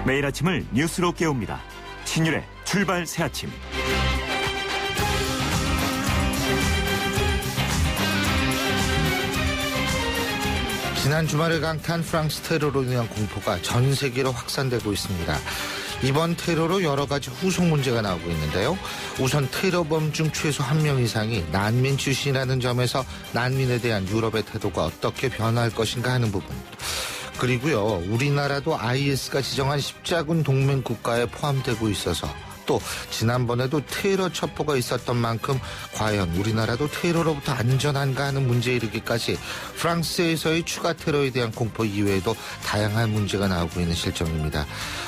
매일 아침을 뉴스로 깨웁니다. 신율의 출발 새아침. 지난 주말을 강타한 프랑스 테러로 인한 공포가 전 세계로 확산되고 있습니다. 이번 테러로 여러 가지 후속 문제가 나오고 있는데요. 우선 테러범 중 최소 1명 이상이 난민 출신이라는 점에서 난민에 대한 유럽의 태도가 어떻게 변화할 것인가 하는 부분. 그리고요, 우리나라도 IS가 지정한 십자군 동맹 국가에 포함되고 있어서 또 지난번에도 테러 첩보가 있었던 만큼 과연 우리나라도 테러로부터 안전한가 하는 문제에 이르기까지 프랑스에서의 추가 테러에 대한 공포 이외에도 다양한 문제가 나오고 있는 실정입니다.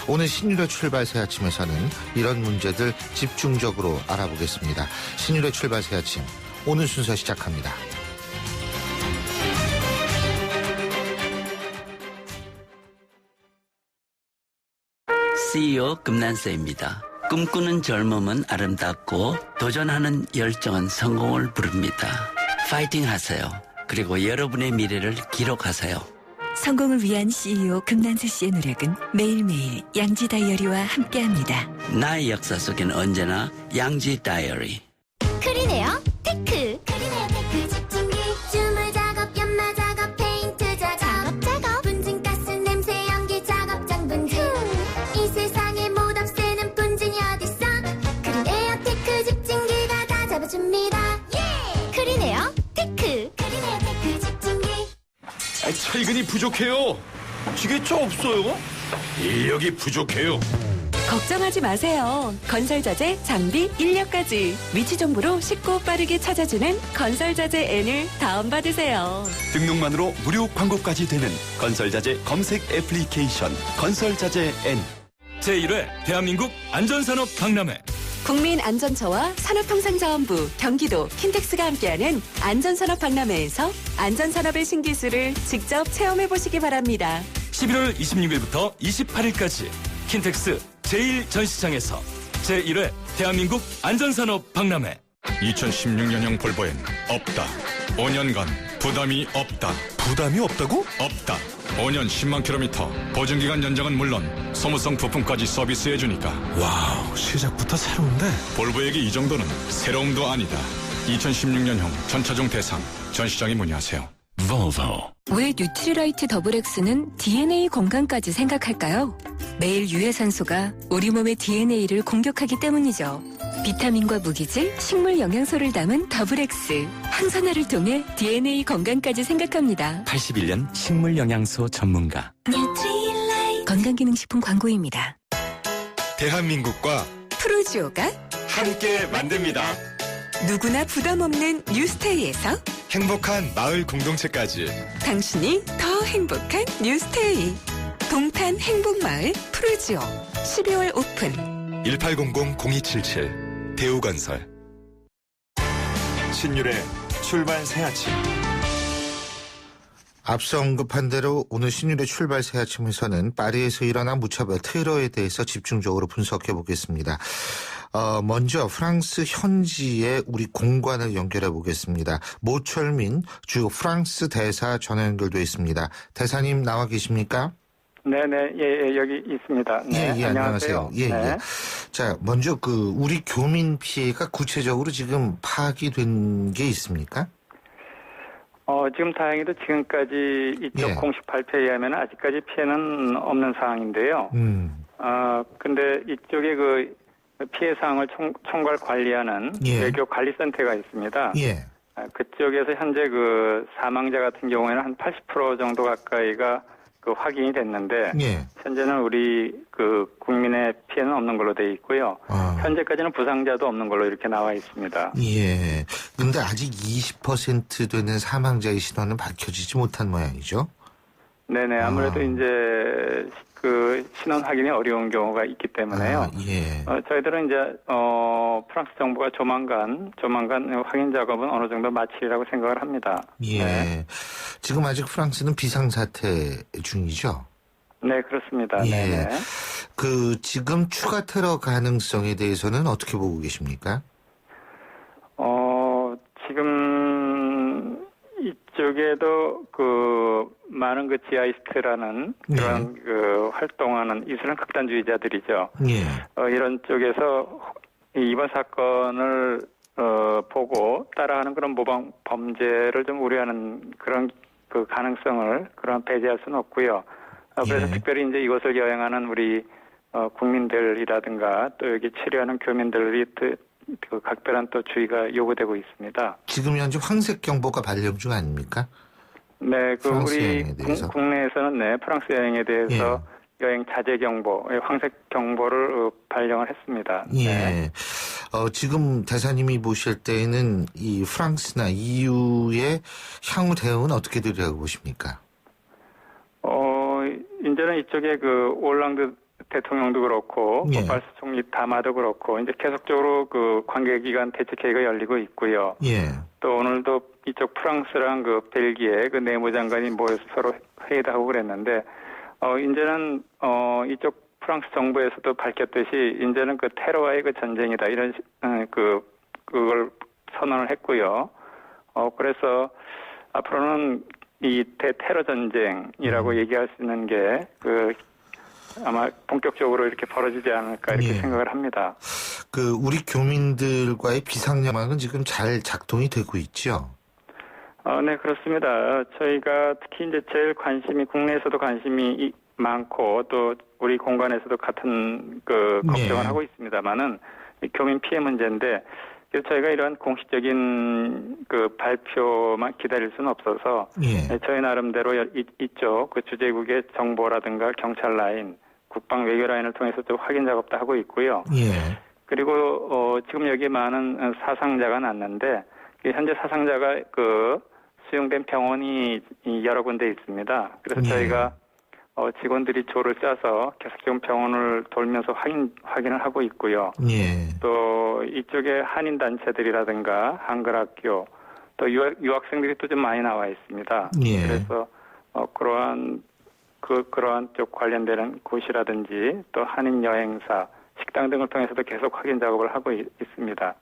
오늘 신율의 출발 새아침에서는 이런 문제들 집중적으로 알아보겠습니다. 신율의 출발 새아침, 오늘 순서 시작합니다. CEO 금난세입니다. 꿈꾸는 젊음은 아름답고 도전하는 열정은 성공을 부릅니다. 파이팅 하세요. 그리고 여러분의 미래를 기록하세요. 성공을 위한 CEO 금난세 씨의 노력은 매일매일 양지 다이어리와 함께합니다. 나의 역사 속엔 언제나 양지 다이어리. 크리네어 테크. 크리네어 테크 집중기. 주물 작업, 연마 작업, 페인트 작업, 분진가스, 냄새, 연기 작업, 장분진. 이 세상에 못 없애는 분진이 어딨어. 크리네어 테크 집중기가 다 잡아줍니다. 예! 크리네어 테크. 크리네어 테크 집중기. 철근이 부족해요. 지게차 없어요? 인력이 부족해요. 걱정하지 마세요. 건설자재, 장비, 인력까지 위치 정보로 쉽고 빠르게 찾아주는 건설자재 N을 다운받으세요. 등록만으로 무료 광고까지 되는 건설자재 검색 애플리케이션 건설자재 N. 제1회 대한민국 안전산업 박람회. 국민안전처와 산업통상자원부, 경기도, 킨텍스가 함께하는 안전산업 박람회에서 안전산업의 신기술을 직접 체험해보시기 바랍니다. 11월 26일부터 28일까지 킨텍스 제1전시장에서 제1회 대한민국 안전산업 박람회. 2016년형 볼보엔 없다. 5년간 부담이 없다. 부담이 없다고? 없다. 5년 10만 킬로미터, 보증기간 연장은 물론 소모성 부품까지 서비스해주니까. 와우, 시작부터 새로운데? 볼보에게 이 정도는 새로움도 아니다. 2016년형 전차종 대상, 전시장에 문의하세요. Volvo. 왜 뉴트리라이트 더블엑스는 DNA 건강까지 생각할까요? 매일 유해산소가 우리 몸의 DNA를 공격하기 때문이죠. 비타민과 무기질, 식물 영양소를 담은 더블엑스. 항산화를 통해 DNA 건강까지 생각합니다. 81년 식물 영양소 전문가. 뉴트리라이트. 건강기능식품 광고입니다. 대한민국과 프로지오가 함께 만듭니다. 누구나 부담 없는 뉴스테이에서 행복한 마을 공동체까지. 당신이 더 행복한 뉴스테이. 동탄 행복마을 프로지오 12월 오픈. 1800-0277 대우건설. 신율의 출발 새아침. 앞서 언급한 대로 오늘 신율의 출발 새아침에서는 파리에서 일어난 무차별 테러에 대해서 집중적으로 분석해 보겠습니다. 먼저 프랑스 현지의 우리 공관을 연결해 보겠습니다. 모철민 주 프랑스 대사 전화 연결돼 있습니다. 대사님 나와 계십니까? 네네, 예, 여기 있습니다. 네, 예, 안녕하세요. 예, 네. 예. 자, 먼저 우리 교민 피해가 구체적으로 지금 파악이 된 게 있습니까? 지금 다행히도 지금까지 이쪽 예. 공식 발표에 의하면 아직까지 피해는 없는 상황인데요. 근데 이쪽에 그 피해 사항을 총괄 관리하는 예. 외교 관리센터가 있습니다. 예. 그쪽에서 현재 그 사망자 같은 경우에는 한 80% 정도 가까이가 그 확인이 됐는데 예. 현재는 우리 그 국민의 피해는 없는 걸로 돼 있고요. 현재까지는 부상자도 없는 걸로 이렇게 나와 있습니다. 예. 근데 아직 20% 되는 사망자의 신원은 밝혀지지 못한 모양이죠? 네네. 아무래도 이제 그 신원 확인이 어려운 경우가 있기 때문에요. 예. 저희들은 이제 프랑스 정부가 조만간 확인 작업은 어느 정도 마치리라고 생각을 합니다. 예. 네. 지금 아직 프랑스는 비상사태 중이죠? 네, 그렇습니다. 예. 네네. 지금 추가 테러 가능성에 대해서는 어떻게 보고 계십니까? 지금 이쪽에도 그 많은 그 지하이스트라는 그런 그 활동하는 이슬람 극단주의자들이죠. 이런 쪽에서 이번 사건을 보고 따라하는 그런 모방 범죄를 좀 우려하는 그런 그 가능성을 배제할 수는 없고요. 그래서 특별히 이제 이곳을 여행하는 우리 국민들이라든가 또 여기 체류하는 교민들이 그 각별한 또 주의가 요구되고 있습니다. 지금 현재 황색 경보가 발령 중 아닙니까? 네, 그 우리 국내에서는 프랑스 여행에 대해서 여행 자제 경보, 황색 경보를 발령을 했습니다. 예. 지금 대사님이 보실 때에는 이 프랑스나 EU의 향후 대응은 어떻게 되리라고 보십니까? 이제는 이쪽에 그 올랑드 대통령도 그렇고, 발스 총리 다마도 그렇고, 이제 계속적으로 그 관계기관 대책회의가 열리고 있고요. 또 오늘도 이쪽 프랑스랑 그 벨기에 그 내무장관이 모여서 서로 회의도 하고 그랬는데, 이제는, 이쪽 프랑스 정부에서도 밝혔듯이, 이제는 그 테러와의 그 전쟁이다. 이런, 그걸 선언을 했고요. 그래서 앞으로는 이 대테러 전쟁이라고 얘기할 수 있는 게, 아마 본격적으로 이렇게 벌어지지 않을까 이렇게 생각을 합니다. 우리 교민들과의 비상연락은 지금 잘 작동이 되고 있죠? 네, 그렇습니다. 저희가 특히 이제 제일 국내에서도 관심이 많고 또 우리 공간에서도 같은 걱정을 하고 있습니다만은 교민 피해 문제인데 그래서 저희가 이런 공식적인 발표만 기다릴 수는 없어서 저희 나름대로 이쪽 주재국의 정보라든가 경찰 라인, 국방 외교 라인을 통해서 좀 확인 작업도 하고 있고요. 그리고 지금 여기 많은 사상자가 났는데 현재 사상자가 수용된 병원이 여러 군데 있습니다. 그래서 저희가 직원들이 조를 짜서 계속 병원을 돌면서 확인을 하고 있고요. 또 이쪽에 한인 단체들이라든가 한글학교 또 유학생들이 또 좀 많이 나와 있습니다. 그래서 그러한 쪽 관련되는 곳이라든지 또 한인 여행사, 식당 등을 통해서도 계속 확인 작업을 하고 있습니다.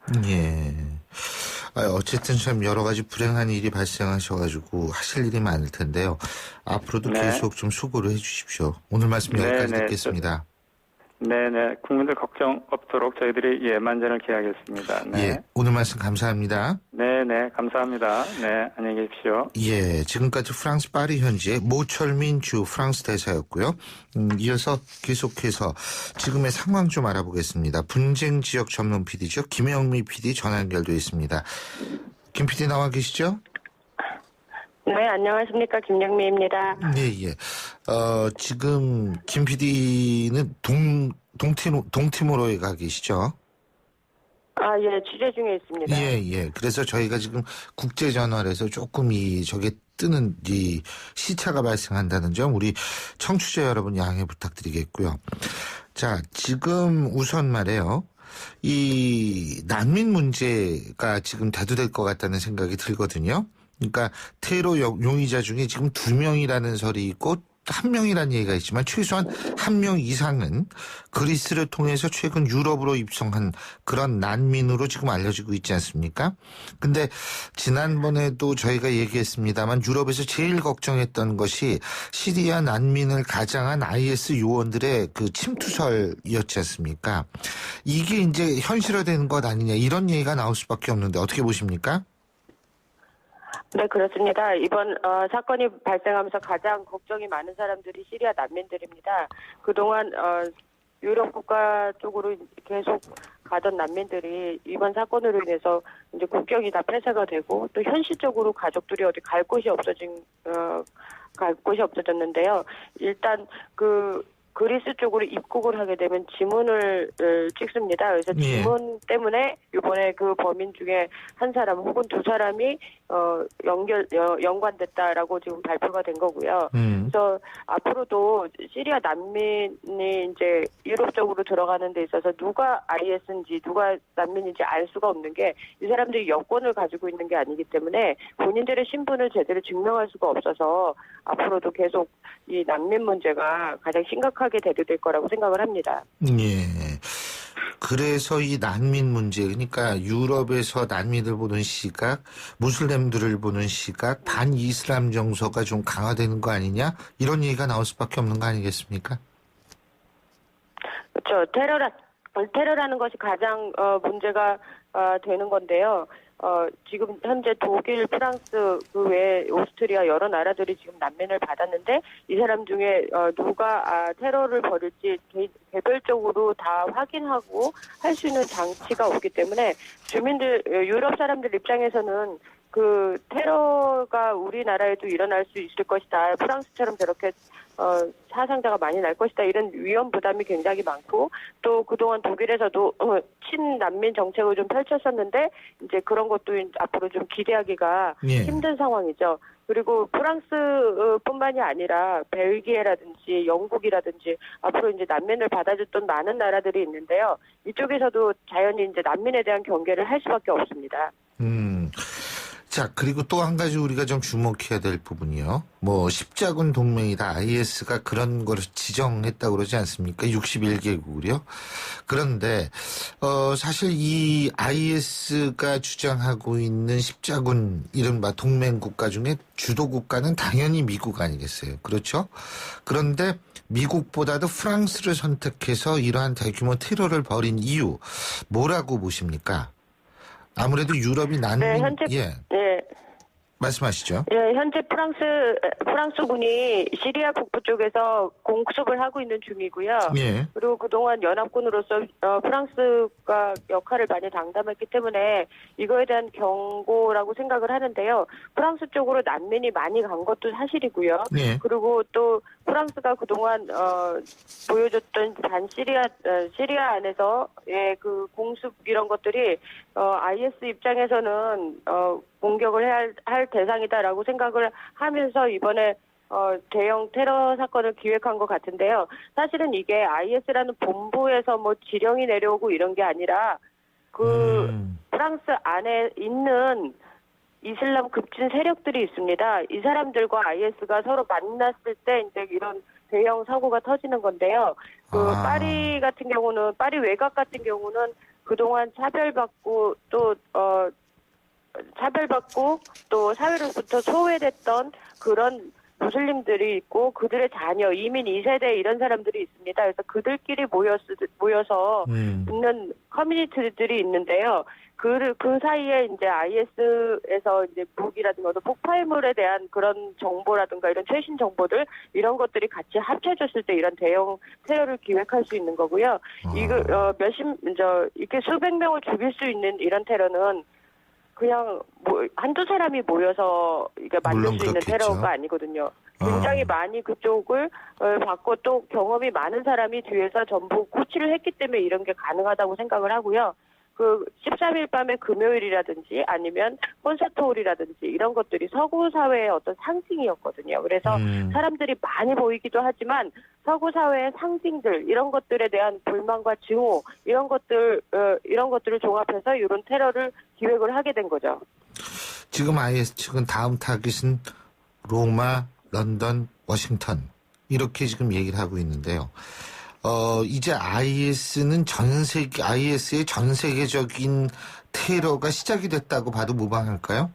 어쨌든 참 여러 가지 불행한 일이 발생하셔가지고 하실 일이 많을 텐데요. 앞으로도 계속 좀 수고를 해주십시오. 오늘 말씀 여기까지 듣겠습니다. 네네. 국민들 걱정 없도록 저희들이 만전을 기하겠습니다. 오늘 말씀 감사합니다. 네네. 감사합니다. 네. 안녕히 계십시오. 지금까지 프랑스 파리 현지의 모철민 주 프랑스 대사였고요. 이어서 계속해서 지금의 상황 좀 알아보겠습니다. 분쟁 지역 전문 PD죠. 김영미 PD 전화 연결돼 있습니다. 김 PD 나와 계시죠? 네, 안녕하십니까. 김영미입니다. 지금 김 PD는 동티모로에 가 계시죠? 취재 중에 있습니다. 그래서 저희가 지금 국제전화에서 조금 저게 뜨는 시차가 발생한다는 점 우리 청취자 여러분 양해 부탁드리겠고요. 자, 지금 우선 말이에요. 이 난민 문제가 지금 대두될 것 같다는 생각이 들거든요. 그러니까 테러 용의자 중에 지금 2명이라는 설이 있고 1명이라는 얘기가 있지만 최소한 1명 이상은 그리스를 통해서 최근 유럽으로 입성한 그런 난민으로 지금 알려지고 있지 않습니까? 근데 지난번에도 저희가 얘기했습니다만 유럽에서 제일 걱정했던 것이 시리아 난민을 가장한 IS 요원들의 침투설이었지 않습니까? 이게 이제 현실화되는 것 아니냐 이런 얘기가 나올 수밖에 없는데 어떻게 보십니까? 네, 그렇습니다. 이번 사건이 발생하면서 가장 걱정이 많은 사람들이 시리아 난민들입니다. 그동안 유럽 국가 쪽으로 계속 가던 난민들이 이번 사건으로 인해서 이제 국경이 다 폐쇄가 되고 또 현실적으로 가족들이 어디 갈 곳이 없어졌는데요. 일단 그리스 쪽으로 입국을 하게 되면 지문을 찍습니다. 그래서 지문 때문에 이번에 그 범인 중에 한 사람 혹은 2사람이 연관됐다라고 지금 발표가 된 거고요. 그래서 앞으로도 시리아 난민이 이제 유럽 쪽으로 들어가는 데 있어서 누가 IS인지 누가 난민인지 알 수가 없는 게 이 사람들이 여권을 가지고 있는 게 아니기 때문에 본인들의 신분을 제대로 증명할 수가 없어서 앞으로도 계속 이 난민 문제가 가장 심각하게 대두될 거라고 생각을 합니다. 그래서 이 난민 문제, 그러니까 유럽에서 난민을 보는 시각, 무슬림들을 보는 시각, 반이슬람 정서가 좀 강화되는 거 아니냐? 이런 얘기가 나올 수밖에 없는 거 아니겠습니까? 그렇죠. 테러라는 것이 가장 문제가 되는 건데요. 지금 현재 독일, 프랑스, 그 외에 오스트리아 여러 나라들이 지금 난민을 받았는데 이 사람 중에 누가 테러를 벌일지 개별적으로 다 확인하고 할 수 있는 장치가 없기 때문에 주민들, 유럽 사람들 입장에서는 그 테러가 우리나라에도 일어날 수 있을 것이다. 프랑스처럼 저렇게 사상자가 많이 날 것이다. 이런 위험 부담이 굉장히 많고 또 그동안 독일에서도 친난민 정책을 좀 펼쳤었는데 이제 그런 것도 앞으로 좀 기대하기가 힘든 상황이죠. 그리고 프랑스뿐만이 아니라 벨기에라든지 영국이라든지 앞으로 이제 난민을 받아줬던 많은 나라들이 있는데요. 이쪽에서도 자연히 이제 난민에 대한 경계를 할 수밖에 없습니다. 자, 그리고 또 한 가지 우리가 좀 주목해야 될 부분이요. 뭐 십자군 동맹이다. IS가 그런 거를 지정했다고 그러지 않습니까? 61개국을요. 그런데 사실 이 IS가 주장하고 있는 십자군 이른바 동맹 국가 중에 주도 국가는 당연히 미국 아니겠어요. 그렇죠? 그런데 미국보다도 프랑스를 선택해서 이러한 대규모 테러를 벌인 이유 뭐라고 보십니까? 아무래도 유럽이 난민, 네, 현재, 네. 말씀하시죠. 네, 현재 프랑스군이 시리아 북부 쪽에서 공습을 하고 있는 중이고요. 예. 그리고 그동안 연합군으로서 프랑스가 역할을 많이 담당했기 때문에 이거에 대한 경고라고 생각을 하는데요. 프랑스 쪽으로 난민이 많이 간 것도 사실이고요. 예. 그리고 또 프랑스가 그동안 보여줬던 시리아 안에서의 그 공습 이런 것들이 IS 입장에서는 공격을 할 대상이다라고 생각을 하면서 이번에 대형 테러 사건을 기획한 것 같은데요. 사실은 이게 IS라는 본부에서 뭐 지령이 내려오고 이런 게 아니라 프랑스 안에 있는 이슬람 급진 세력들이 있습니다. 이 사람들과 IS가 서로 만났을 때 이제 이런 대형 사고가 터지는 건데요. 파리 같은 경우는, 파리 외곽 같은 경우는 그동안 차별받고 또 사회로부터 소외됐던 그런 무슬림들이 있고 그들의 자녀, 이민 2세대 이런 사람들이 있습니다. 그래서 그들끼리 모여서 있는 커뮤니티들이 있는데요. 그 사이에 이제 IS에서 이제 무기라든가 폭발물에 대한 그런 정보라든가 이런 최신 정보들 이런 것들이 같이 합쳐졌을 때 이런 대형 테러를 기획할 수 있는 거고요. 이렇게 수백 명을 죽일 수 있는 이런 테러는 그냥 한두 사람이 모여서 이게 만들 수 있는 테러가 아니거든요. 굉장히 많이 그쪽을 받고 또 경험이 많은 사람이 뒤에서 전부 코치를 했기 때문에 이런 게 가능하다고 생각을 하고요. 13일 밤의 금요일이라든지 아니면 콘서트홀이라든지 이런 것들이 서구 사회의 어떤 상징이었거든요. 그래서 사람들이 많이 보이기도 하지만 서구 사회의 상징들 이런 것들에 대한 불만과 증오 이런 것들을 종합해서 이런 테러를 기획을 하게 된 거죠. 지금 IS 측은 다음 타깃은 로마, 런던, 워싱턴 이렇게 지금 얘기를 하고 있는데요. 이제 IS의 전 세계적인 테러가 시작이 됐다고 봐도 무방할까요?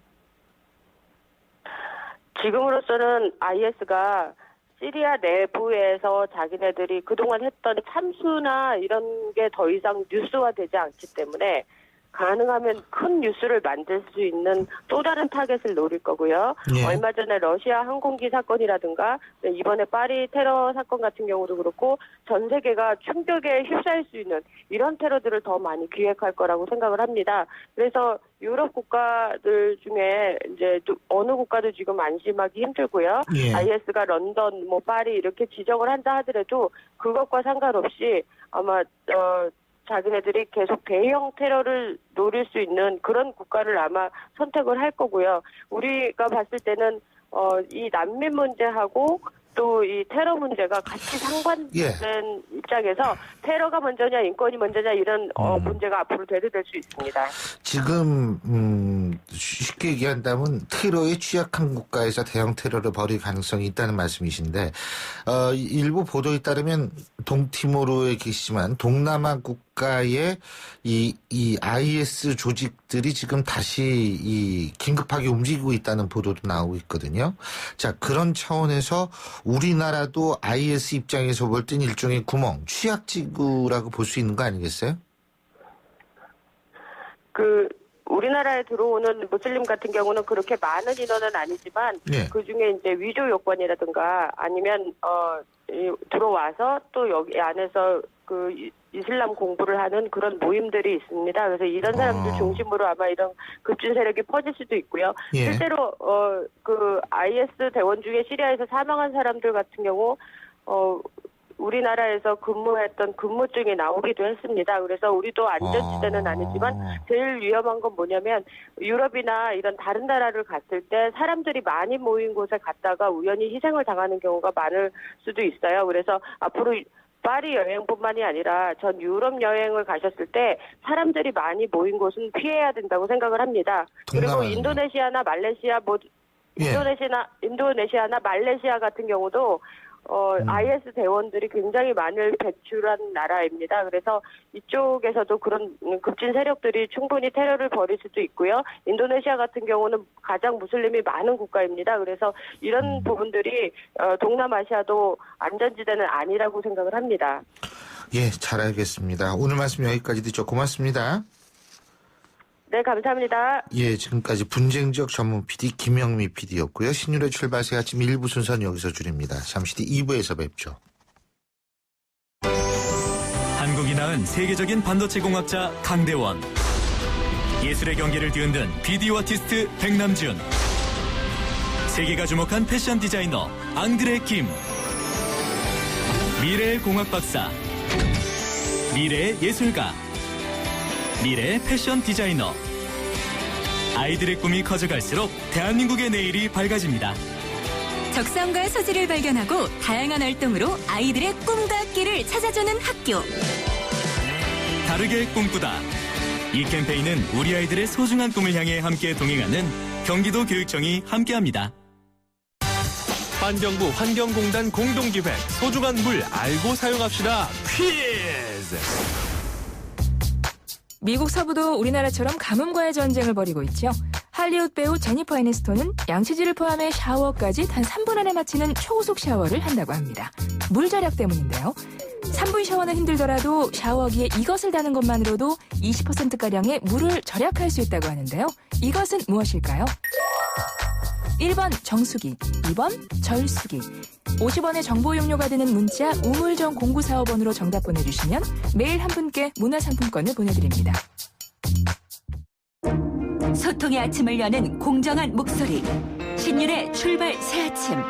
지금으로서는 IS가 시리아 내부에서 자기네들이 그동안 했던 참수나 이런 게 더 이상 뉴스화되지 않기 때문에 가능하면 큰 뉴스를 만들 수 있는 또 다른 타겟을 노릴 거고요. 예. 얼마 전에 러시아 항공기 사건이라든가 이번에 파리 테러 사건 같은 경우도 그렇고 전 세계가 충격에 휩싸일 수 있는 이런 테러들을 더 많이 기획할 거라고 생각을 합니다. 그래서 유럽 국가들 중에 이제 어느 국가도 지금 안심하기 힘들고요. 예. IS가 런던, 파리 이렇게 지정을 한다 하더라도 그것과 상관없이 아마 자기네들이 계속 대형 테러를 노릴 수 있는 그런 국가를 아마 선택을 할 거고요. 우리가 봤을 때는 이 난민 문제하고 또 이 테러 문제가 같이 상반된 입장에서 테러가 먼저냐 인권이 먼저냐 이런 문제가 앞으로 대두될 수 있습니다. 지금 쉽게 얘기한다면 테러에 취약한 국가에서 대형 테러를 벌일 가능성이 있다는 말씀이신데 일부 보도에 따르면 동티모르에 계시지만 동남아 국가의 이 IS 조직들이 지금 다시 긴급하게 움직이고 있다는 보도도 나오고 있거든요. 자, 그런 차원에서 우리나라도 IS 입장에서 볼 땐 일종의 구멍, 취약지구라고 볼 수 있는 거 아니겠어요? 우리나라에 들어오는 무슬림 같은 경우는 그렇게 많은 인원은 아니지만 네. 그 중에 이제 위조 요건이라든가 아니면 들어와서 또 여기 안에서 이슬람 공부를 하는 그런 모임들이 있습니다. 그래서 이런 사람들 중심으로 아마 이런 급진 세력이 퍼질 수도 있고요. 예. 실제로 IS 대원 중에 시리아에서 사망한 사람들 같은 경우 우리나라에서 근무했던 근무증이 나오기도 했습니다. 그래서 우리도 안전지대는 아니지만 제일 위험한 건 뭐냐면 유럽이나 이런 다른 나라를 갔을 때 사람들이 많이 모인 곳에 갔다가 우연히 희생을 당하는 경우가 많을 수도 있어요. 그래서 앞으로 파리 여행뿐만이 아니라 전 유럽 여행을 가셨을 때 사람들이 많이 모인 곳은 피해야 된다고 생각을 합니다. 그리고 인도네시아나 말레이시아 인도네시아나 말레이시아 같은 경우도 IS 대원들이 굉장히 많이 배출한 나라입니다. 그래서 이쪽에서도 그런 급진 세력들이 충분히 테러를 벌일 수도 있고요. 인도네시아 같은 경우는 가장 무슬림이 많은 국가입니다. 그래서 이런 부분들이 동남아시아도 안전지대는 아니라고 생각을 합니다. 예, 잘 알겠습니다. 오늘 말씀 여기까지 듣죠. 고맙습니다. 네, 감사합니다. 예, 지금까지 분쟁지역 전문 PD 김영미 PD였고요. 신율의 출발새 아침 1부 순서는 여기서 줄입니다. 잠시 뒤 2부에서 뵙죠. 한국이 낳은 세계적인 반도체 공학자 강대원. 예술의 경계를 뒤흔든 비디오 아티스트 백남준. 세계가 주목한 패션 디자이너 앙드레 김. 미래의 공학 박사. 미래의 예술가. 미래의 패션 디자이너. 아이들의 꿈이 커져갈수록 대한민국의 내일이 밝아집니다. 적성과 소질을 발견하고 다양한 활동으로 아이들의 꿈과 끼를 찾아주는 학교. 다르게 꿈꾸다. 이 캠페인은 우리 아이들의 소중한 꿈을 향해 함께 동행하는 경기도 교육청이 함께합니다. 환경부 환경공단 공동기획 소중한 물 알고 사용합시다 퀴즈. 미국 서부도 우리나라처럼 가뭄과의 전쟁을 벌이고 있죠. 할리우드 배우 제니퍼 애니스톤은 양치질을 포함해 샤워까지 단 3분 안에 마치는 초고속 샤워를 한다고 합니다. 물 절약 때문인데요. 3분 샤워는 힘들더라도 샤워기에 이것을 다는 것만으로도 20%가량의 물을 절약할 수 있다고 하는데요. 이것은 무엇일까요? 1번 정수기, 2번 절수기. 50원의 정보 용료가 되는 문자 우물정 0945번으로 정답 보내주시면 매일 한 분께 문화상품권을 보내드립니다. 소통의 아침을 여는 공정한 목소리. 신율의 출발 새아침.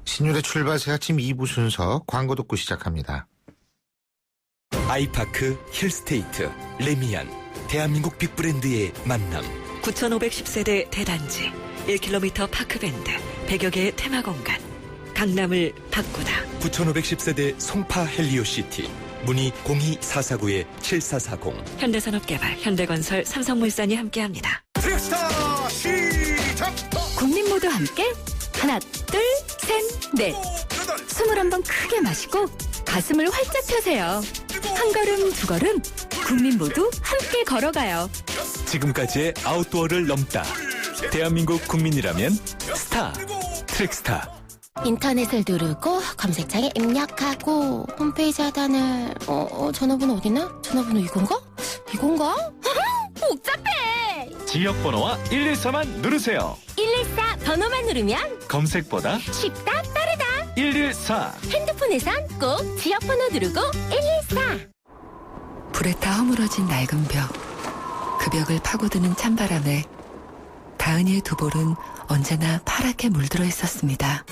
신율의 출발 새아침 2부 순서 광고 듣고 시작합니다. 아이파크, 힐스테이트, 레미안, 대한민국 빅브랜드의 만남. 9,510세대 대단지, 1km 파크밴드, 100여 개의 테마공간. 강남을 바꾸다. 9,510세대 송파 헬리오시티. 문의 02449-7440. 현대산업개발, 현대건설, 삼성물산이 함께합니다. 트랙스타 시작! 국민 모두 함께 하나, 둘, 셋, 넷. 21번 크게 마시고 가슴을 활짝 펴세요. 한 걸음, 두 걸음, 국민 모두 함께 걸어가요. 지금까지의 아웃도어를 넘다. 대한민국 국민이라면 스타, 트랙스타. 인터넷을 누르고 검색창에 입력하고 홈페이지 하단을 전화번호 어디나? 전화번호 이건가? 복잡해! 지역번호와 114만 누르세요. 114 번호만 누르면 검색보다 쉽다 빠르다. 114. 핸드폰에선 꼭 지역번호 누르고 114. 불에 타 허물어진 낡은 벽. 그 벽을 파고드는 찬바람에 다은이의 두 볼은 언제나 파랗게 물들어 있었습니다.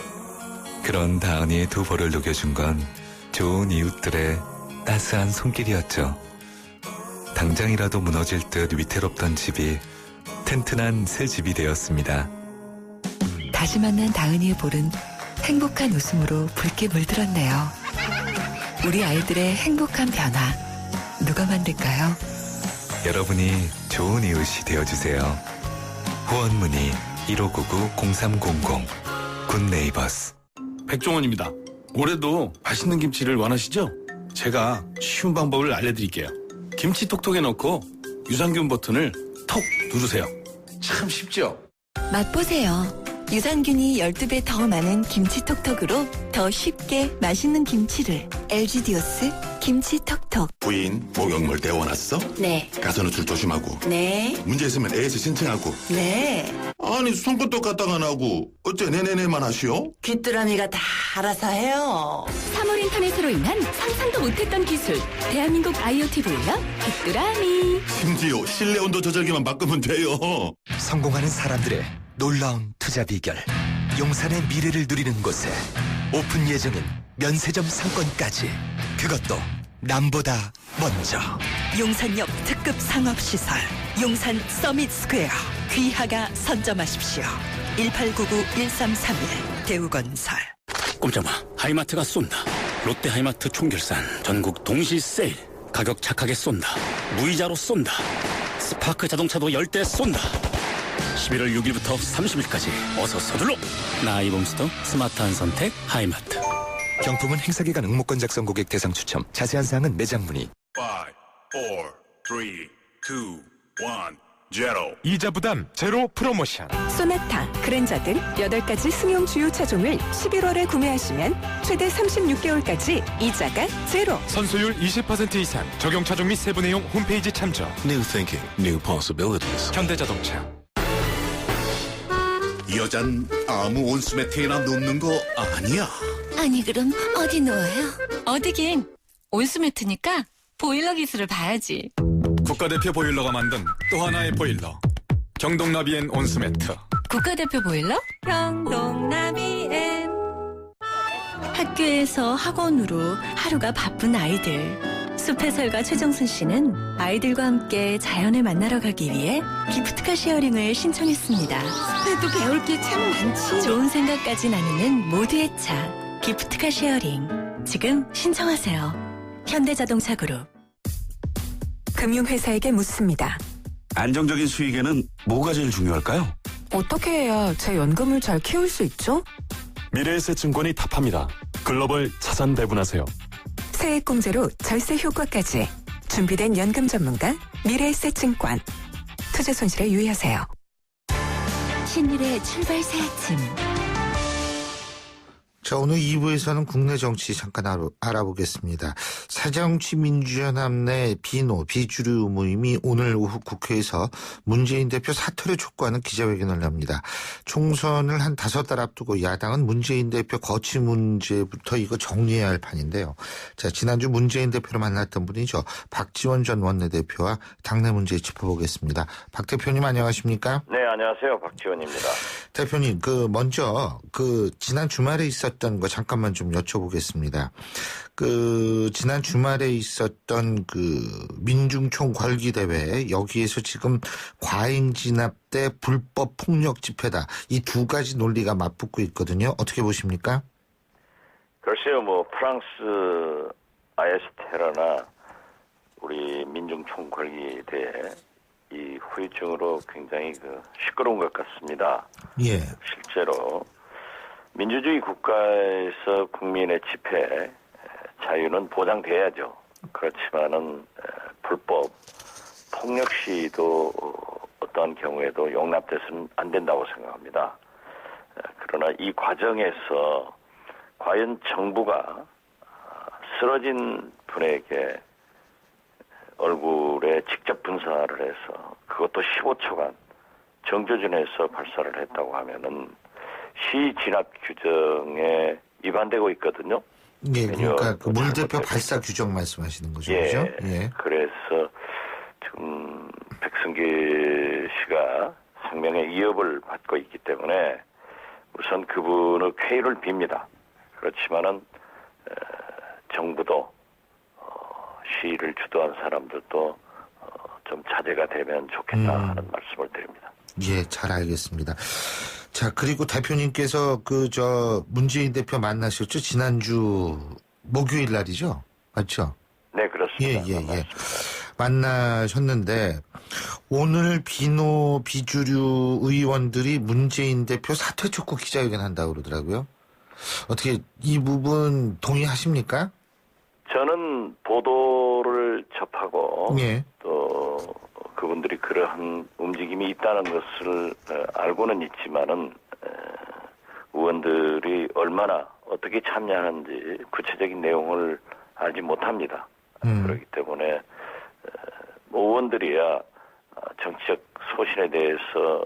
그런 다은이의 두 볼을 녹여준 건 좋은 이웃들의 따스한 손길이었죠. 당장이라도 무너질 듯 위태롭던 집이 튼튼한 새 집이 되었습니다. 다시 만난 다은이의 볼은 행복한 웃음으로 붉게 물들었네요. 우리 아이들의 행복한 변화, 누가 만들까요? 여러분이 좋은 이웃이 되어주세요. 후원 문의 1599-0300 굿네이버스. 백종원입니다. 올해도 맛있는 김치를 원하시죠? 제가 쉬운 방법을 알려드릴게요. 김치톡톡에 넣고 유산균 버튼을 톡 누르세요. 참 쉽죠? 맛보세요. 유산균이 12배 더 많은 김치톡톡으로 더 쉽게 맛있는 김치를. LG 디오스 김치톡톡. 부인, 목욕물 데워놨어? 네. 가서 노출 조심하고. 네. 문제 있으면 애에서 신청하고. 네. 아니, 손끝도 까딱 안 하고 어째 네네네만 하시오? 귀뚜라미가 다 알아서 해요. 3월 인터넷으로 인한 상상도 못했던 기술. 대한민국 IoT 보일러 귀뚜라미. 심지어 실내 온도 조절기만 바꾸면 돼요. 성공하는 사람들의 놀라운 투자 비결. 용산의 미래를 누리는 곳에 오픈 예정인 면세점 상권까지. 그것도 남보다 먼저. 용산역 특급 상업시설 용산 서밋 스퀘어 귀하가 선점하십시오. 1899-1331 대우건설. 꼼짝마, 하이마트가 쏜다. 롯데 하이마트 총결산 전국 동시 세일. 가격 착하게 쏜다. 무이자로 쏜다. 스파크 자동차도 10대 쏜다. 11월 6일부터 30일까지 어서 서둘러. 나이봄스터 스마트한 선택 하이마트. 경품은 행사기간 응모권 작성 고객 대상 추첨. 자세한 사항은 매장 문의. 5, 4, 3, 2, 1, 0. 이자 부담 제로 프로모션. 소나타, 그랜저 등 8가지 승용 주요 차종을 11월에 구매하시면 최대 36개월까지 이자가 제로. 선수율 20% 이상. 적용 차종 및 세부 내용 홈페이지 참조. New thinking, new possibilities. 현대자동차. 여잔 아무 온수매트에나 눕는 거 아니야? 아니 그럼 어디 놓아요? 어디긴 온수매트니까 보일러 기술을 봐야지. 국가대표 보일러가 만든 또 하나의 보일러. 경동나비엔 온수매트. 국가대표 보일러? 경동나비엔. 학교에서 학원으로 하루가 바쁜 아이들. 숲해설가 최정순 씨는 아이들과 함께 자연을 만나러 가기 위해 기프트카 쉐어링을 신청했습니다. 숲에도 배울 게 참 많지. 좋은 생각까지 나누는 모두의 차. 기프트카 쉐어링. 지금 신청하세요. 현대자동차 그룹. 금융회사에게 묻습니다. 안정적인 수익에는 뭐가 제일 중요할까요? 어떻게 해야 제 연금을 잘 키울 수 있죠? 미래에셋증권이 답합니다. 글로벌 자산 배분하세요. 세액공제로 절세 효과까지. 준비된 연금 전문가 미래에셋증권. 투자 손실에 유의하세요. 신일의 출발 새 아침. 자, 오늘 2부에서는 국내 정치 잠깐 알아보겠습니다. 새정치민주연합 내 비주류 모임이 오늘 오후 국회에서 문재인 대표 사퇴를 촉구하는 기자회견을 합니다. 총선을 한 5달 앞두고 야당은 문재인 대표 거취 문제부터 이거 정리해야 할 판인데요. 자, 지난주 문재인 대표를 만났던 분이죠. 박지원 전 원내대표와 당내 문제 짚어보겠습니다. 박 대표님 안녕하십니까? 네, 안녕하세요. 박지원입니다. 대표님, 먼저 지난 주말에 있었던 거 잠깐만 좀 여쭤보겠습니다. 지난 주말에 있었던 민중총 궐기대회, 여기에서 지금 과잉 진압 대 불법 폭력 집회다. 이 두 가지 논리가 맞붙고 있거든요. 어떻게 보십니까? 글쎄요, 프랑스 IS 테러나 우리 민중총 궐기대회 이 후유증으로 굉장히 시끄러운 것 같습니다. 예. 실제로 민주주의 국가에서 국민의 집회 자유는 보장돼야죠. 그렇지만은 불법 폭력 시위도 어떠한 경우에도 용납돼서는 안 된다고 생각합니다. 그러나 이 과정에서 과연 정부가 쓰러진 분에게 얼굴에 직접 분사를 해서 그것도 15초간 정조준해서 발사를 했다고 하면은 시위 진압 규정에 위반되고 있거든요. 예, 그러니까 물 대표 발사 규정 말씀하시는 거죠, 예, 그죠? 예. 그래서 지금 백승기 씨가 생명의 위협을 받고 있기 때문에 우선 그분의 쾌유를 빕니다. 그렇지만은 정부도 시위를 주도한 사람들도 좀 자제가 되면 좋겠다 하는 말씀을 드립니다. 예, 잘 알겠습니다. 자, 그리고 대표님께서 문재인 대표 만나셨죠? 지난주 목요일 날이죠? 맞죠? 네, 그렇습니다. 예. 만나셨는데 오늘 비주류 의원들이 문재인 대표 사퇴 촉구 기자회견 한다고 그러더라고요. 어떻게 이 부분 동의하십니까? 저는 답답하고 예. 또 그분들이 그러한 움직임이 있다는 것을 알고는 있지만은 의원들이 얼마나 어떻게 참여하는지 구체적인 내용을 알지 못합니다. 그렇기 때문에 의원들이야 정치적 소신에 대해서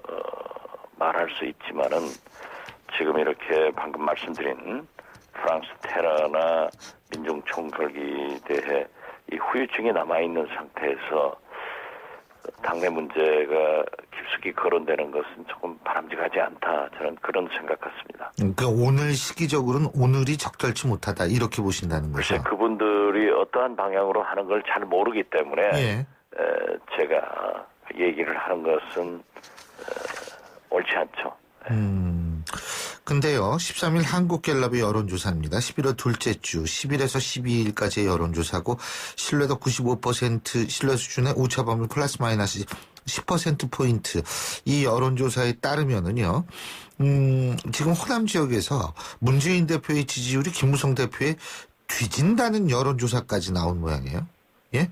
말할 수 있지만은 지금 이렇게 방금 말씀드린 프랑스 테러나 민중 총궐기에 대해 이 후유증이 남아있는 상태에서 당내 문제가 깊숙이 거론되는 것은 조금 바람직하지 않다. 저는 그런 생각 같습니다. 그러니까 오늘 시기적으로는 오늘이 적절치 못하다 이렇게 보신다는 거죠. 글쎄 그분들이 어떠한 방향으로 하는 걸 잘 모르기 때문에 예. 제가 얘기를 하는 것은 옳지 않죠. 근데요, 13일 한국갤럽의 여론조사입니다. 11월 둘째 주 10일에서 12일까지의 여론조사고 신뢰도 95% 신뢰 수준의 오차범위 플러스 마이너스 10%포인트. 이 여론조사에 따르면은요, 지금 호남 지역에서 문재인 대표의 지지율이 김무성 대표에 뒤진다는 여론조사까지 나온 모양이에요. 예?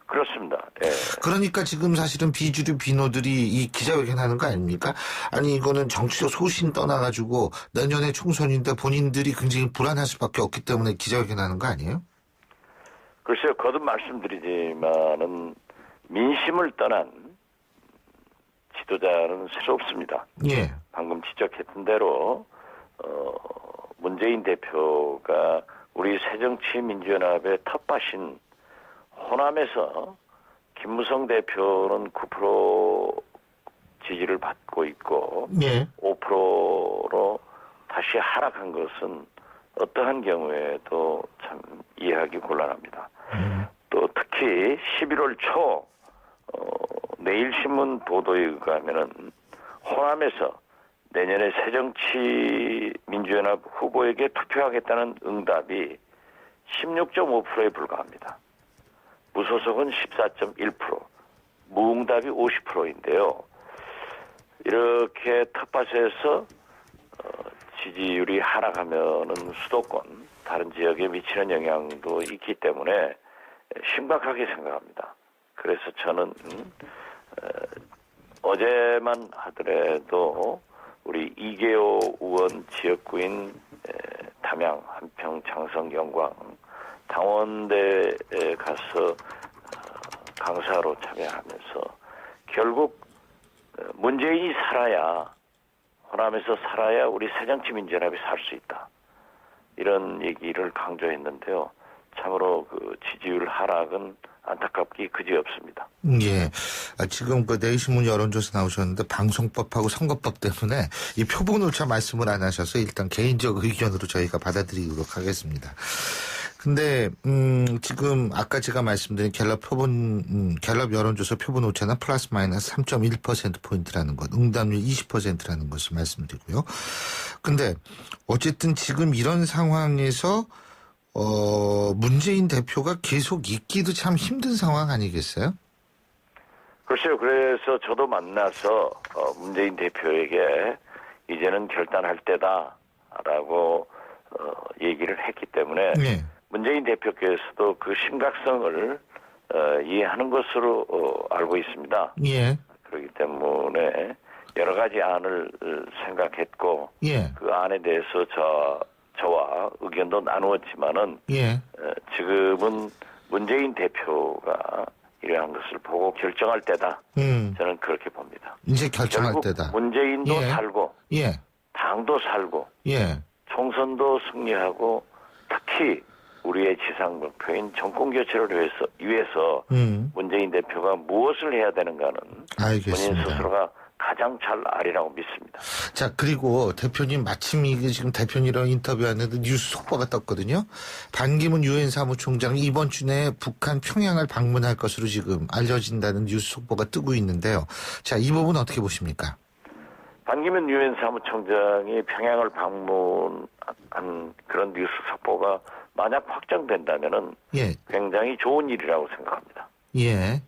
그렇습니다. 예. 그러니까 지금 사실은 비주류 비노들이 이 기자회견 하는 거 아닙니까? 아니 이거는 정치적 소신 떠나가지고 내년에 총선인데 본인들이 굉장히 불안할 수밖에 없기 때문에 기자회견 하는 거 아니에요? 글쎄요. 거듭 말씀드리지만은 민심을 떠난 지도자는 새로 없습니다. 예. 방금 지적했던 대로 문재인 대표가 우리 새정치민주연합의 텃밭인 호남에서 김무성 대표는 9% 지지를 받고 있고 예. 5%로 다시 하락한 것은 어떠한 경우에도 참 이해하기 곤란합니다. 또 특히 11월 초 내일신문 보도에 의하면은 호남에서 내년에 새정치민주연합 후보에게 투표하겠다는 응답이 16.5%에 불과합니다. 무소속은 14.1%, 무응답이 50%인데요. 이렇게 텃밭에서 지지율이 하락하면은 수도권 다른 지역에 미치는 영향도 있기 때문에 심각하게 생각합니다. 그래서 저는 어제만 하더라도 우리 이계호 의원 지역구인 담양, 한평, 장성, 영광 당원대에 가서 강사로 참여하면서 결국 문재인이 살아야 호남에서 살아야 우리 새정치민주연합이 살 수 있다. 이런 얘기를 강조했는데요. 참으로 그 지지율 하락은 안타깝기 그지없습니다. 예. 지금 그 내일신문 여론조사 나오셨는데 방송법하고 선거법 때문에 이 표본 오차 말씀을 안 하셔서 일단 개인적 의견으로 저희가 받아들이도록 하겠습니다. 근데 지금 아까 제가 말씀드린 갤럽 여론조사 표본 오차는 플러스 마이너스 3.1%포인트라는 것, 응답률 20%라는 것을 말씀드리고요. 근데 어쨌든 지금 이런 상황에서 문재인 대표가 계속 있기도 참 힘든 상황 아니겠어요? 글쎄요. 그래서 저도 만나서 문재인 대표에게 이제는 결단할 때다라고 얘기를 했기 때문에 네. 문재인 대표께서도 그 심각성을 이해하는 것으로 알고 있습니다. 예. 그렇기 때문에 여러 가지 안을 생각했고 예. 그 안에 대해서 저와 의견도 나누었지만은 예. 지금은 문재인 대표가 이러한 것을 보고 결정할 때다. 저는 그렇게 봅니다. 이제 결정할 때다. 문재인도 예. 살고 예. 당도 살고 예. 총선도 승리하고 특히 우리의 지상 목표인 정권 교체를 위해서 문재인 대표가 무엇을 해야 되는가는 알겠습니다. 본인 스스로가 가장 잘 알이라고 믿습니다. 자, 그리고 대표님 마침 이게 지금 대표님이랑 인터뷰하는데 뉴스 속보가 떴거든요. 반기문 유엔 사무총장이 이번 주 내에 북한 평양을 방문할 것으로 지금 알려진다는 뉴스 속보가 뜨고 있는데요. 자, 이 부분 어떻게 보십니까? 반기문 유엔 사무총장이 평양을 방문한 그런 뉴스 속보가 만약 확정된다면은 예. 굉장히 좋은 일이라고 생각합니다. 예.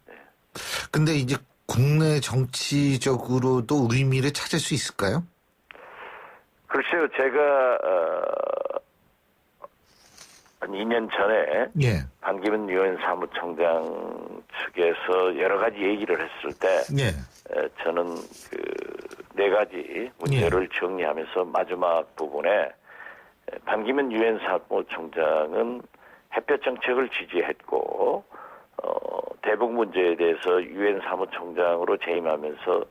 근데 이제 국내 정치적으로도 의미를 찾을 수 있을까요? 글쎄요, 제가 한 2년 전에 예. 반기문 유엔 사무총장 측에서 여러 가지 얘기를 했을 때 예. 저는 그 네 가지 문제를 정리하면서 마지막 부분에 반기문 유엔 사무총장은 햇볕 정책을 지지했고 대북 문제에 대해서 유엔 사무총장으로 재임하면서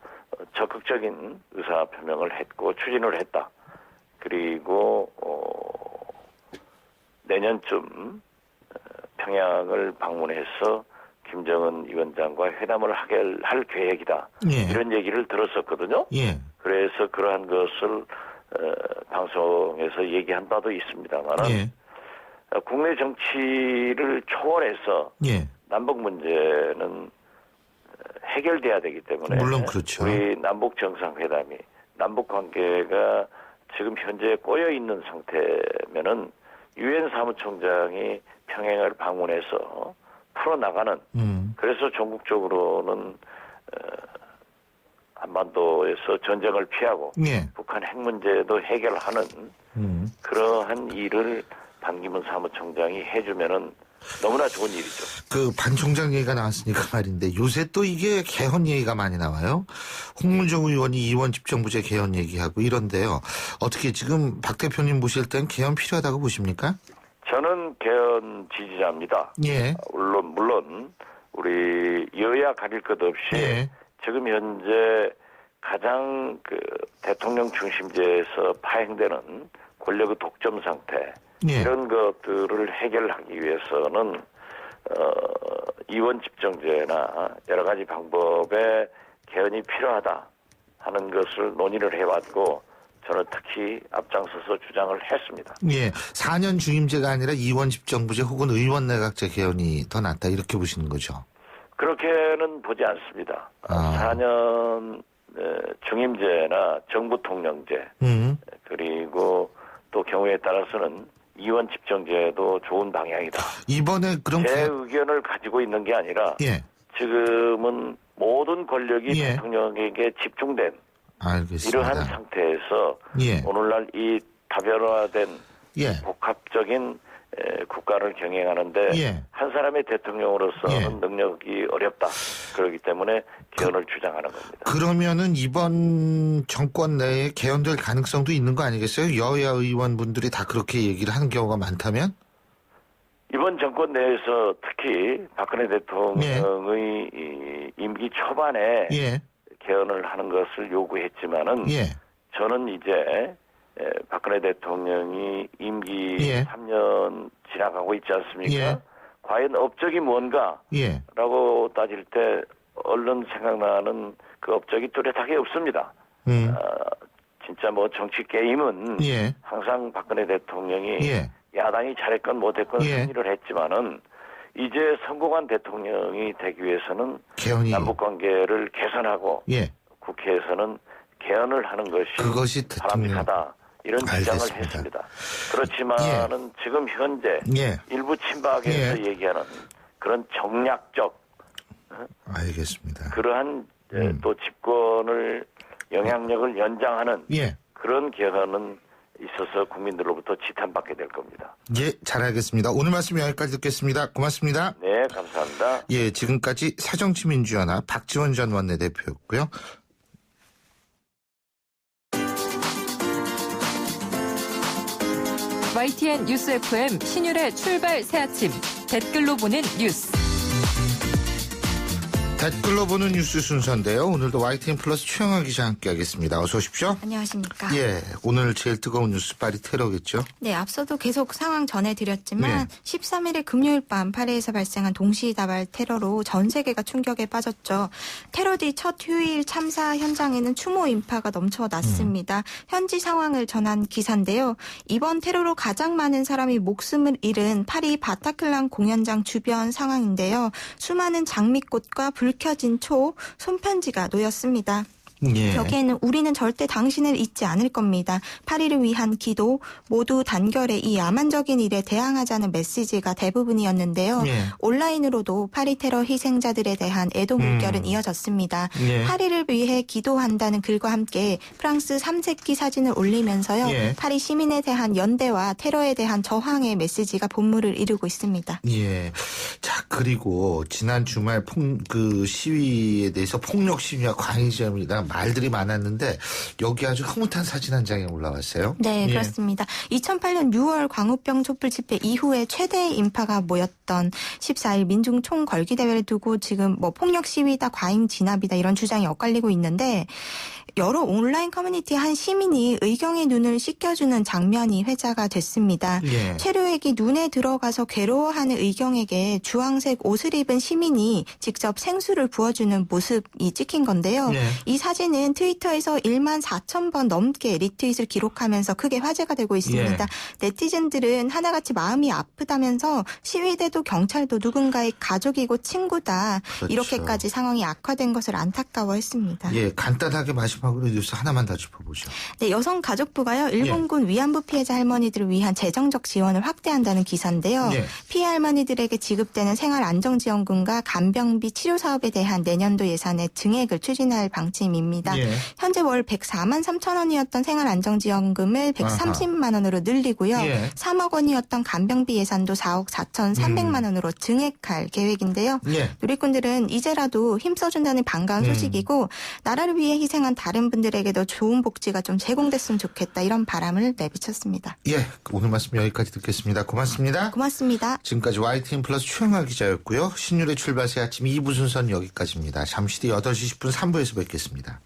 적극적인 의사 표명을 했고 추진을 했다. 그리고 내년쯤 평양을 방문해서 김정은 위원장과 회담을 할 계획이다. 예. 이런 얘기를 들었었거든요. 예. 그래서 그러한 것을 방송에서 얘기한 바도 있습니다만 예. 국내 정치를 초월해서 예. 남북 문제는 해결돼야 되기 때문에 물론 그렇죠. 우리 남북 정상회담이 남북 관계가 지금 현재 꼬여 있는 상태면은 유엔 사무총장이 평양을 방문해서 풀어나가는 그래서 전국적으로는 한반도에서 전쟁을 피하고 예. 북한 핵 문제도 해결하는 그러한 일을 반기문 사무총장이 해주면은 너무나 좋은 일이죠. 그 반 총장 얘기가 나왔으니까 말인데 요새 또 이게 개헌 얘기가 많이 나와요. 홍문정 의원이 이원 집정부제 개헌 얘기하고 이런데요. 어떻게 지금 박 대표님 보실 땐 개헌 필요하다고 보십니까? 저는 개헌 지지자입니다. 예. 물론 우리 여야 가릴 것 없이 예. 지금 현재 가장 그 대통령 중심제에서 파행되는 권력의 독점 상태 예. 이런 것들을 해결하기 위해서는 이원 집정제나 여러 가지 방법의 개헌이 필요하다 하는 것을 논의를 해왔고 저는 특히 앞장서서 주장을 했습니다. 예. 4년 중임제가 아니라 이원 집정부제 혹은 의원 내각제 개헌이 더 낫다 이렇게 보시는 거죠. 그렇게는 보지 않습니다. 4년 중임제나 정부 통령제 그리고 또 경우에 따라서는 이원 집정제도 좋은 방향이다. 이번에 그럼 제 의견을 가지고 있는 게 아니라 예. 지금은 모든 권력이 예. 대통령에게 집중된 알겠습니다. 이러한 상태에서 예. 오늘날 이 다변화된 예. 복합적인 국가를 경영하는데 예. 한 사람의 대통령으로서는 능력이 어렵다. 그렇기 때문에 개헌을 주장하는 겁니다. 그러면은 이번 정권 내에 개헌될 가능성도 있는 거 아니겠어요? 여야 의원분들이 다 그렇게 얘기를 하는 경우가 많다면? 이번 정권 내에서 특히 박근혜 대통령의 이 임기 초반에 예. 개헌을 하는 것을 요구했지만은 예. 저는 이제 박근혜 대통령이 임기 3년 지나가고 있지 않습니까? 예. 과연 업적이 뭔가라고 예. 따질 때 얼른 생각나는 그 업적이 뚜렷하게 없습니다. 진짜 뭐 정치 게임은 예. 항상 박근혜 대통령이 예. 야당이 잘했건 못했건 예. 승리를 했지만은 이제 성공한 대통령이 되기 위해서는 개헌이 남북관계를 개선하고 예. 국회에서는 개헌을 하는 것이 바람직하다. 이런 주장을 했습니다. 그렇지만은 지금 현재 일부 친박에서 얘기하는 그런 정략적 알겠습니다. 그러한 또 집권을 영향력을 연장하는 그런 개헌은 있어서 국민들로부터 지탄받게 될 겁니다. 예, 잘 알겠습니다. 오늘 말씀 여기까지 듣겠습니다. 고맙습니다. 네, 감사합니다. 예, 지금까지 새정치민주연합 박지원 전 원내대표였고요. YTN 뉴스 FM 신율의 출발 새아침 댓글로 보는 뉴스. 댓글로 보는 뉴스 순서인데요. 오늘도 YTN 플러스 최영아 기자 함께하겠습니다. 어서 오십시오. 안녕하십니까. 예, 오늘 제일 뜨거운 뉴스 파리 테러겠죠. 네, 앞서도 계속 상황 전해드렸지만 13일에 금요일 밤 파리에서 발생한 동시다발 테러로 전 세계가 충격에 빠졌죠. 테러 뒤 첫 휴일 참사 현장에는 추모 인파가 넘쳐났습니다. 현지 상황을 전한 기사인데요. 이번 테러로 가장 많은 사람이 목숨을 잃은 파리 바타클랑 공연장 주변 상황인데요. 수많은 장미꽃과 불 켜진 초, 손편지가 놓였습니다. 예. 여기에는 우리는 절대 당신을 잊지 않을 겁니다. 파리를 위한 기도, 모두 단결해 이 야만적인 일에 대항하자는 메시지가 대부분이었는데요. 예. 온라인으로도 파리 테러 희생자들에 대한 애도 물결은 이어졌습니다. 예. 파리를 위해 기도한다는 글과 함께 프랑스 삼색기 사진을 올리면서요. 예. 파리 시민에 대한 연대와 테러에 대한 저항의 메시지가 본물을 이루고 있습니다. 예. 자, 그리고 지난 주말 시위에 대해서 폭력 시위와 광의점이나 말들이 많았는데 여기 아주 흐뭇한 사진 한 장이 올라왔어요. 네, 예. 그렇습니다. 2008년 6월 광우병 촛불 집회 이후에 최대의 인파가 모였던 14일 민중 총궐기 대회를 두고 지금 폭력 시위다, 과잉 진압이다 이런 주장이 엇갈리고 있는데 여러 온라인 커뮤니티 한 시민이 의경의 눈을 씻겨주는 장면이 회자가 됐습니다. 예. 체류액이 눈에 들어가서 괴로워하는 의경에게 주황색 옷을 입은 시민이 직접 생수를 부어주는 모습이 찍힌 건데요. 예. 이 사진은 트위터에서 1만 4천 번 넘게 리트윗을 기록하면서 크게 화제가 되고 있습니다. 예. 네티즌들은 하나같이 마음이 아프다면서 시위대도 경찰도 누군가의 가족이고 친구다. 그렇죠. 이렇게까지 상황이 악화된 것을 안타까워했습니다. 예, 간단하게 마지막으로 뉴스 하나만 더 짚어보죠. 네, 여성가족부가요. 일본군 위안부 피해자 할머니들을 위한 재정적 지원을 확대한다는 기사인데요. 예. 피해 할머니들에게 지급되는 생활안정지원금과 간병비 치료 사업에 대한 내년도 예산의 증액을 추진할 방침입니다. 예. 현재 월 104만 3천 원이었던 생활안정지원금을 130만 원으로 늘리고요. 예. 3억 원이었던 간병비 예산도 4억 4천 3백만 원으로 증액할 계획인데요. 예. 누리꾼들은 이제라도 힘써준다는 반가운 소식이고 나라를 위해 희생한 다른 분들에게도 좋은 복지가 좀 제공됐으면 좋겠다 이런 바람을 내비쳤습니다. 예, 오늘 말씀 여기까지 듣겠습니다. 고맙습니다. 고맙습니다. 지금까지 YTN 플러스 최영하 기자였고요. 신율의 출발새 아침 2부 순서는 여기까지입니다. 잠시 뒤 8시 10분 3부에서 뵙겠습니다.